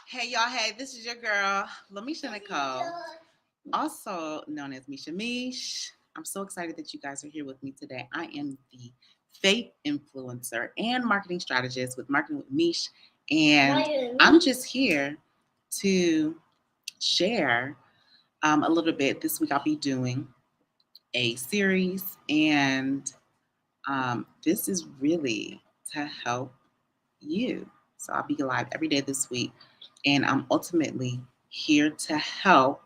Hey y'all, hey, this is your girl, Lamisha Nicole, also known as Misha Mish. I'm so excited that you guys are here with me today. I am the faith influencer and marketing strategist with Marketing with Mish, and I'm just here to share a little bit. This week I'll be doing a series, and this is really to help you. So I'll be live every day this week, and I'm ultimately here to help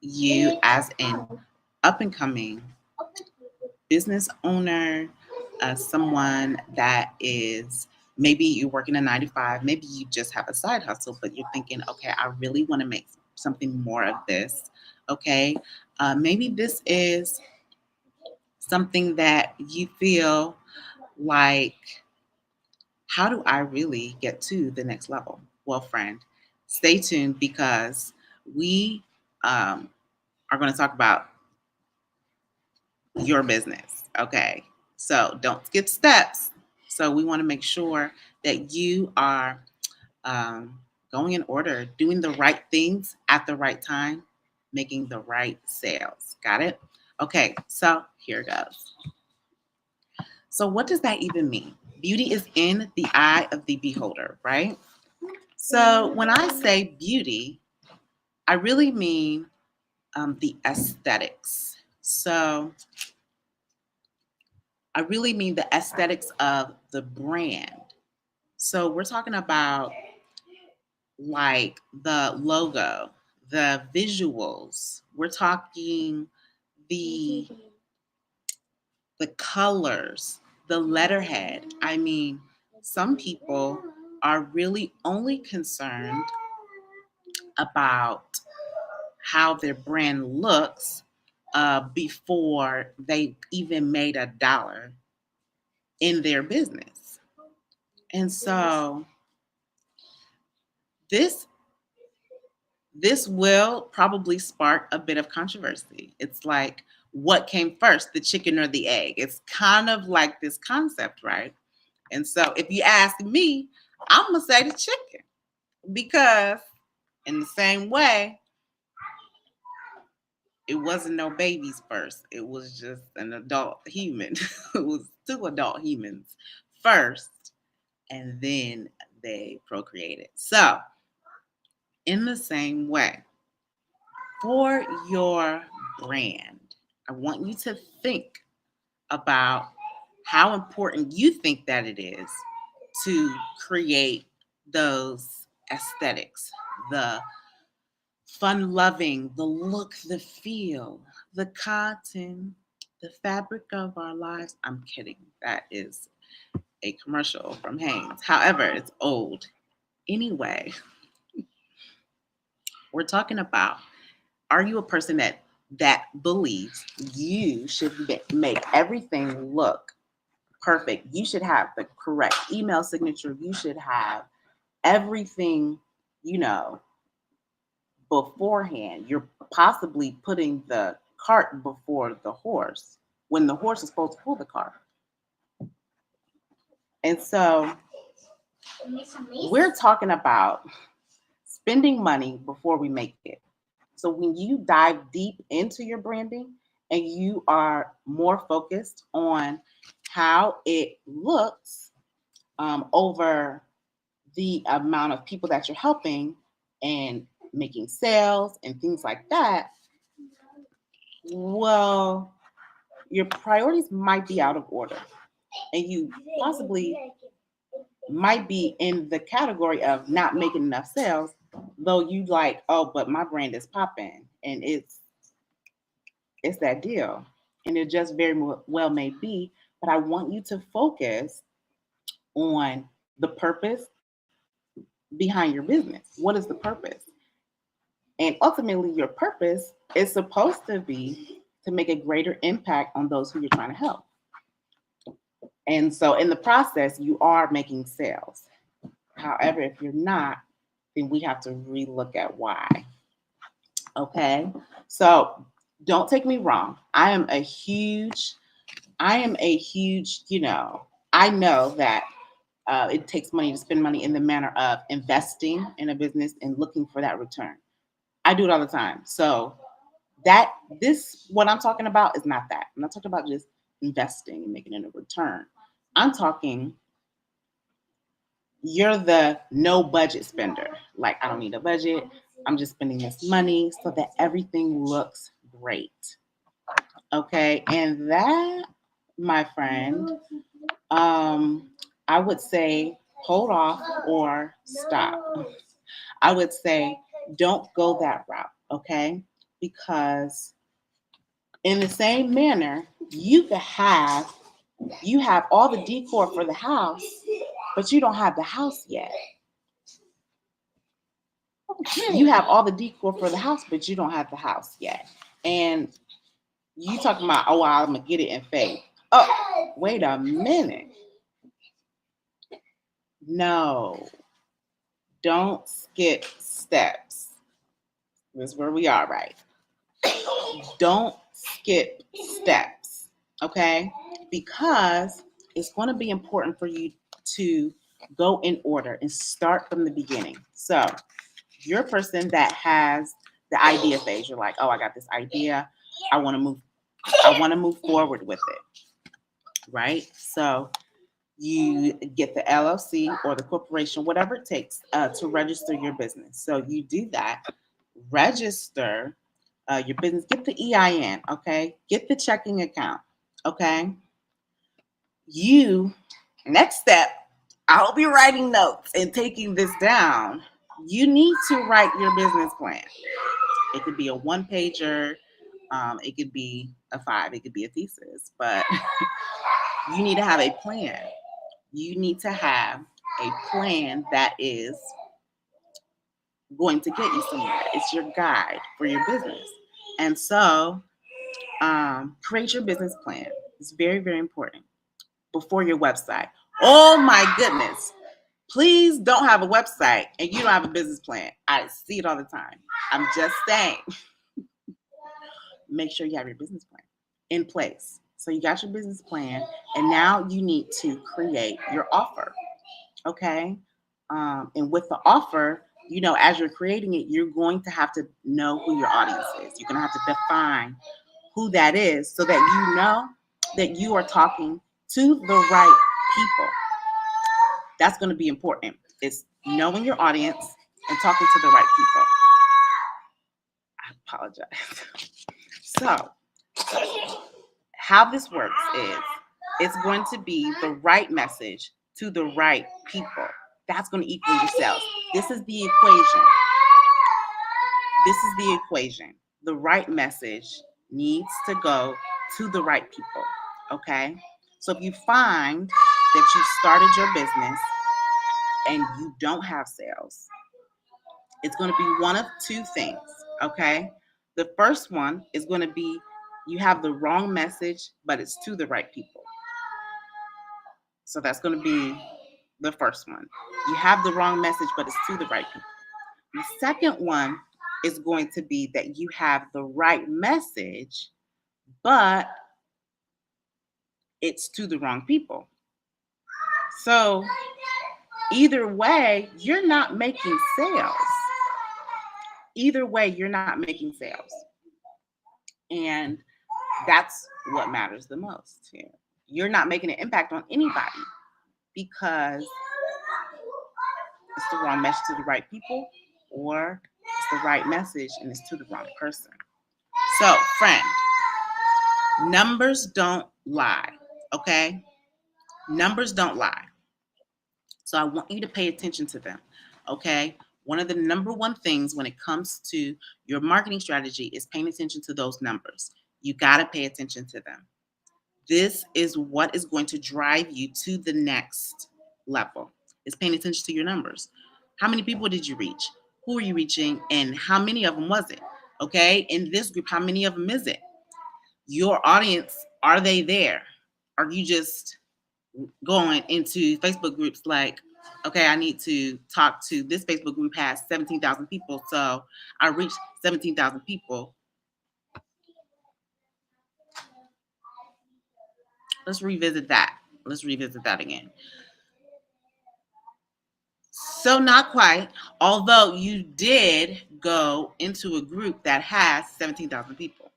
you as an up and coming business owner, someone that is maybe you're working a 9 to 5, maybe you just have a side hustle, but you're thinking, okay, I really want to make something more of this. Okay, maybe this is something that you feel like, how do I really get to the next level? Well, friend, stay tuned because we are going to talk about your business. Okay. So don't skip steps. So we want to make sure that you are um, going in order, doing the right things at the right time, making the right sales. Got it? Okay. So here goes. So, what does that even mean? Beauty is in the eye of the beholder, right? So, when I say beauty, I really mean the aesthetics. So, I really mean the aesthetics of the brand. So, we're talking about like the logo, the visuals. We're talking the the colors, the letterhead. I mean, some people are really only concerned about how their brand looks before they even made a dollar in their business. And so this this will probably spark a bit of controversy. It's like, what came first, the chicken or the egg? It's kind of like this concept, right? And so if you ask me, I'm going to say the chicken because, in the same way, it wasn't no babies first. It was just an adult human. It was two adult humans first, and then they procreated. So, in the same way, for your brand, I want you to think about how important you think that it is to create those aesthetics, the fun loving, the look, the feel, the cotton, the fabric of our lives. I'm kidding. That is a commercial from Hanes. However, it's old. Anyway, we're talking about, are you a person that believes you should make everything look perfect? You should have the correct email signature. You should have everything, you know, beforehand. You're possibly putting the cart before the horse when the horse is supposed to pull the cart. And so we're talking about spending money before we make it. So when you dive deep into your branding and you are more focused on how it looks over the amount of people that you're helping and making sales and things like that, well, your priorities might be out of order. And you possibly might be in the category of not making enough sales, though you like, oh, but my brand is popping and it's that deal. And it just very well may be, but I want you to focus on the purpose behind your business. What is the purpose? And ultimately, your purpose is supposed to be to make a greater impact on those who you're trying to help. And so, in the process, you are making sales. However, if you're not, then we have to relook at why. Okay. So, don't take me wrong. I am a huge, I know that It takes money to spend money in the manner of investing in a business and looking for that return. I do it all the time. So that this what I'm talking about is not that. I'm not talking about just investing and making it a return. I'm talking you're the no budget spender. Like I don't need a budget. I'm just spending this money so that everything looks great. Okay. And that, my friend, I would say hold off or stop. I would say don't go that route. Okay. Because in the same manner, you have all the decor for the house, but you don't have the house yet. You have all the decor for the house, but you don't have the house yet. And you talking about, oh, well, I'm gonna get it in faith. Oh, wait a minute. No, don't skip steps. This is where we are, right? Don't skip steps, okay? Because it's going to be important for you to go in order and start from the beginning. So, you're a person that has the idea phase. You're like, oh, I got this idea. I want to move forward with it, right? So, you get the LLC or the corporation, whatever it takes to register your business. So, you do that, register your business, get the EIN, okay? Get the checking account, okay? You, next step, I'll be writing notes and taking this down. You need to write your business plan. It could be a one pager, it could be a 5, it could be a thesis, but you need to have a plan. You need to have a plan that is going to get you somewhere. It's your guide for your business. And so, create your business plan. It's very, very important before your website. Oh my goodness. Please don't have a website and you don't have a business plan. I see it all the time. I'm just saying, make sure you have your business plan in place. So you got your business plan, and now you need to create your offer. Okay. And with the offer, as you're creating it, you're going to have to know who your audience is. You're going to have to define who that is so that you know that you are talking to the right people. That's going to be important. It's knowing your audience and talking to the right people. I apologize. So, how this works is it's going to be the right message to the right people. That's going to equal your sales. This is the equation. This is the equation. The right message needs to go to the right people. Okay? So if you find that you've started your business and you don't have sales, it's going to be one of two things. Okay? The first one is going to be you have the wrong message, but it's to the right people. So that's going to be the first one. You have the wrong message, but it's to the right people. The second one is going to be that you have the right message, but it's to the wrong people. So either way, you're not making sales. Either way, you're not making sales. And that's what matters the most here. You're not making an impact on anybody because it's the wrong message to the right people, or it's the right message and it's to the wrong person. So, friend, numbers don't lie, okay? Numbers don't lie. So I want you to pay attention to them, okay? One of the number one things when it comes to your marketing strategy is paying attention to those numbers. You got to pay attention to them. This is what is going to drive you to the next level. Is paying attention to your numbers. How many people did you reach? Who are you reaching? And how many of them was it? Okay. In this group, how many of them is it? Your audience, are they there? Are you just going into Facebook groups like, okay, I need to talk to this Facebook group has 17,000 people. So I reached 17,000 people. Let's revisit that. Let's revisit that again. So not quite, although you did go into a group that has 17,000 people.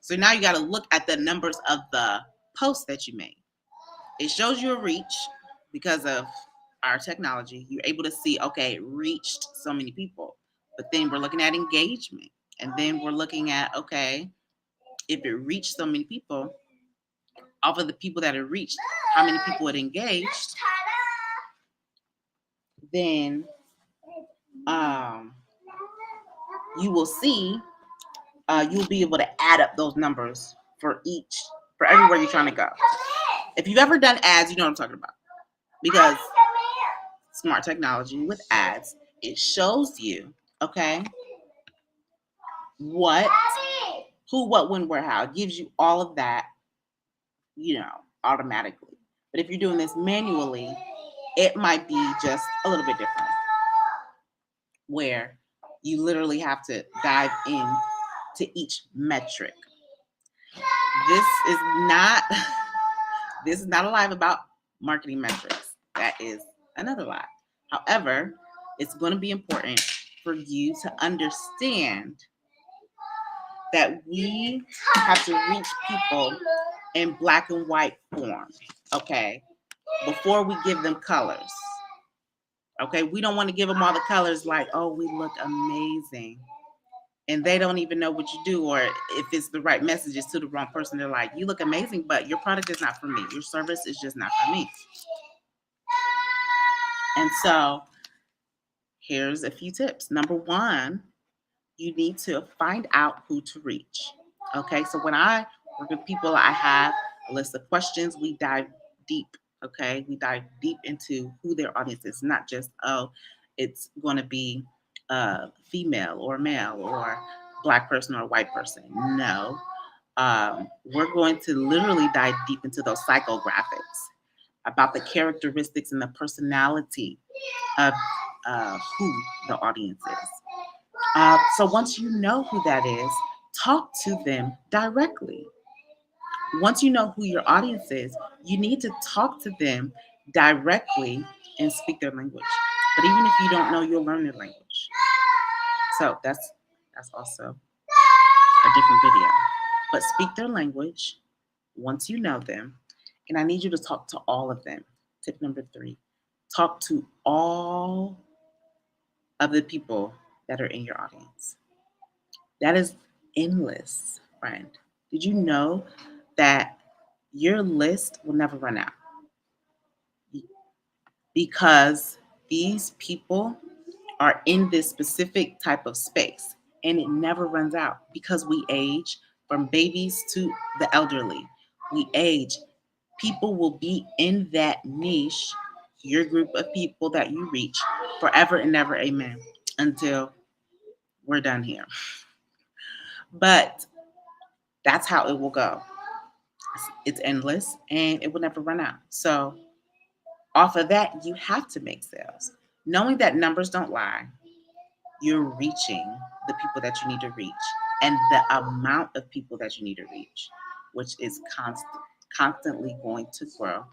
So now you got to look at the numbers of the posts that you made. It shows you a reach because of our technology. You're able to see, okay, it reached so many people. But then we're looking at engagement. And then we're looking at, okay, if it reached so many people, off of the people that it reached, how many people it engaged, then you will see, you'll be able to add up those numbers for everywhere you're trying to go. If you've ever done ads, you know what I'm talking about. Because smart technology with ads, it shows you, okay, what, who, what, when, where, how. It gives you all of that, automatically. But if you're doing this manually, it might be just a little bit different, where you literally have to dive in to each metric. This is not this is not a live about marketing metrics. That is another lie. However, it's going to be important for you to understand that we have to reach people in black and white form, okay, before we give them colors. Okay, we don't want to give them all the colors like, oh, we look amazing. And they don't even know what you do, or if it's the right messages to the wrong person. They're like, you look amazing, but your product is not for me. Your service is just not for me. And so here's a few tips. Number one, you need to find out who to reach. Okay, so when I work with people, I have a list of questions. We dive deep. Okay, we dive deep into who their audience is, not just, oh, it's going to be female or male or black person or white person. No, we're going to literally dive deep into those psychographics about the characteristics and the personality of who the audience is. So once you know who that is, talk to them directly. Once you know who your audience is, you need to talk to them directly and speak their language. But even if you don't know, you'll learn their language. So that's also a different video. But speak their language once you know them. And I need you to talk to all of them. Tip number 3, talk to all of the people that are in your audience. That is endless, friend. Did you know that your list will never run out? Because these people are in this specific type of space and it never runs out because we age from babies to the elderly. We age. People will be in that niche, your group of people that you reach, forever and ever, amen, until we're done here. But that's how it will go. It's endless and it will never run out. So off of that, you have to make sales. Knowing that numbers don't lie, you're reaching the people that you need to reach and the amount of people that you need to reach, which is constantly going to grow.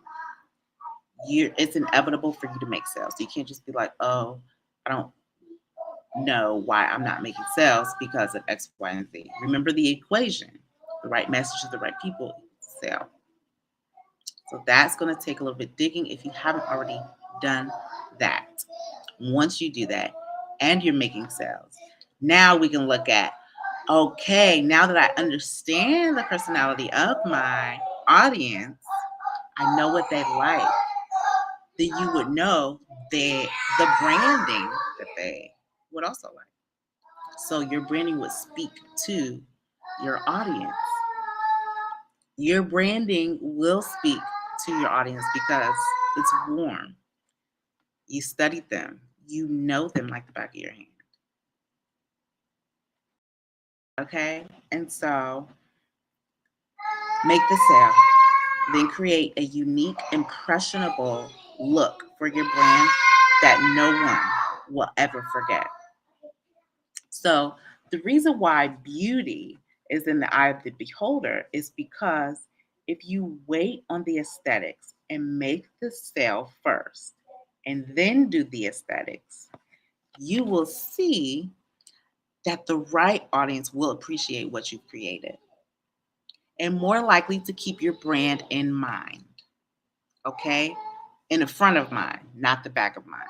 It's inevitable for you to make sales. You can't just be like, oh, I don't know why I'm not making sales because of X, Y, and Z. Remember the equation: the right message to the right people, sell. So that's going to take a little bit digging if you haven't already done that. Once you do that and you're making sales, now we can look at, okay, now that I understand the personality of my audience, I know what they like. Then you would know the branding that they would also like. So your branding would speak to your audience. Your branding will speak to your audience because it's warm. You studied them. You know them like the back of your hand. Okay? And so make the sale. Then create a unique, impressionable look for your brand that no one will ever forget. So the reason why beauty is in the eye of the beholder is because if you wait on the aesthetics and make the sale first, and then do the aesthetics, you will see that the right audience will appreciate what you've created and more likely to keep your brand in mind. Okay? In the front of mind, not the back of mind.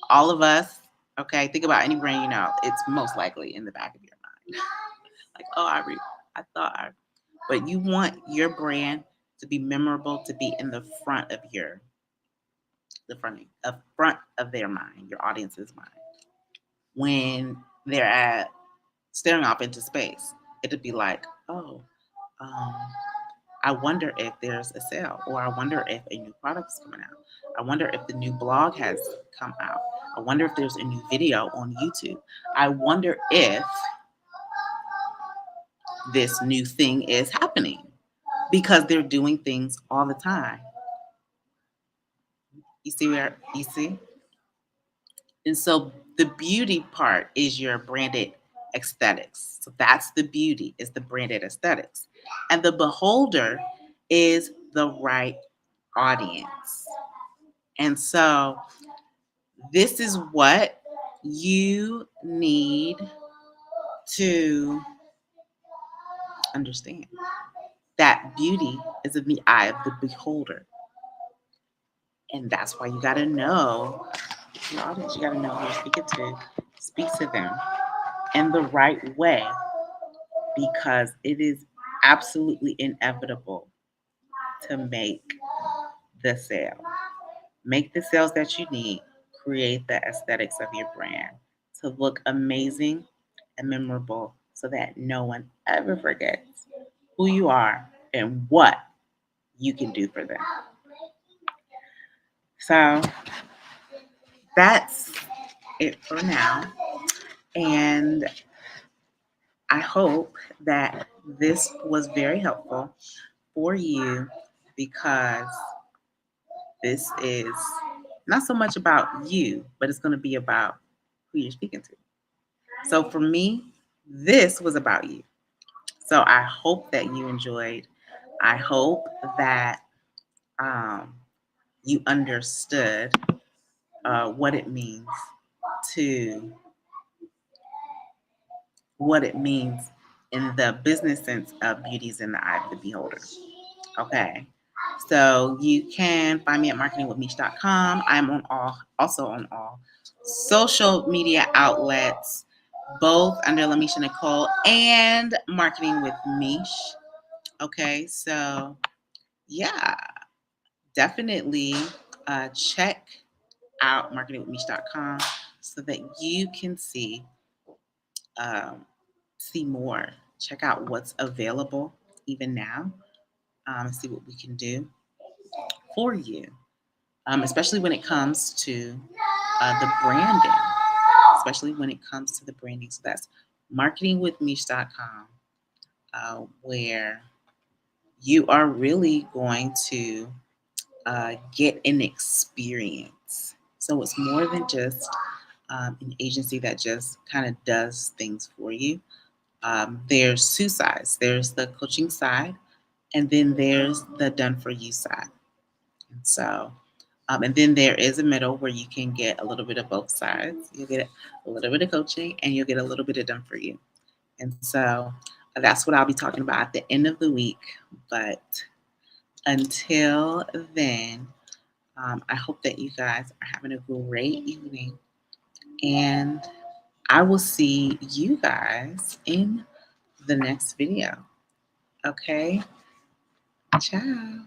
All of us, okay, think about any brand you know, it's most likely in the back of your mind. Like, oh, I thought but you want your brand to be memorable, to be in the front of front of their mind, your audience's mind. When they're staring off into space, it'd be like, oh, um, I wonder if there's a sale, or I wonder if a new product's coming out. I wonder if the new blog has come out. I wonder if there's a new video on YouTube. I wonder if this new thing is happening, because they're doing things all the time. You see? And so the beauty part is your branded aesthetics. So that's the beauty, is the branded aesthetics. And the beholder is the right audience. And so this is what you need to understand. That beauty is in the eye of the beholder. And that's why you got to know your audience. You got to know who you're speaking to. Speak to them in the right way, because it is absolutely inevitable to make the sale. Make the sales that you need. Create the aesthetics of your brand to look amazing and memorable, so that no one ever forgets who you are and what you can do for them. So that's it for now. And I hope that this was very helpful for you, because this is not so much about you, but it's going to be about who you're speaking to. So for me, this was about you. So I hope that you enjoyed. I hope that you understood what it means to what it means in the business sense of beauty's in the eye of the beholder. Okay. So you can find me at marketingwithmish.com. I'm also on all social media outlets, both under Lamisha Nicole and Marketing with Mish. Okay, so yeah, definitely check out marketingwithmish.com so that you can um, see more. Check out what's available even now. See what we can do for you, especially when it comes to the branding. Especially when it comes to the branding. So that's marketingwithmish.com, where you are really going to get an experience. So it's more than just an agency that just kind of does things for you. There's two sides. There's the coaching side, and then there's the done for you side. And so, and then there is a middle where you can get a little bit of both sides. You'll get a little bit of coaching, and you'll get a little bit of done for you. And so that's what I'll be talking about at the end of the week. But until then, I hope that you guys are having a great evening. And I will see you guys in the next video. Okay? Ciao.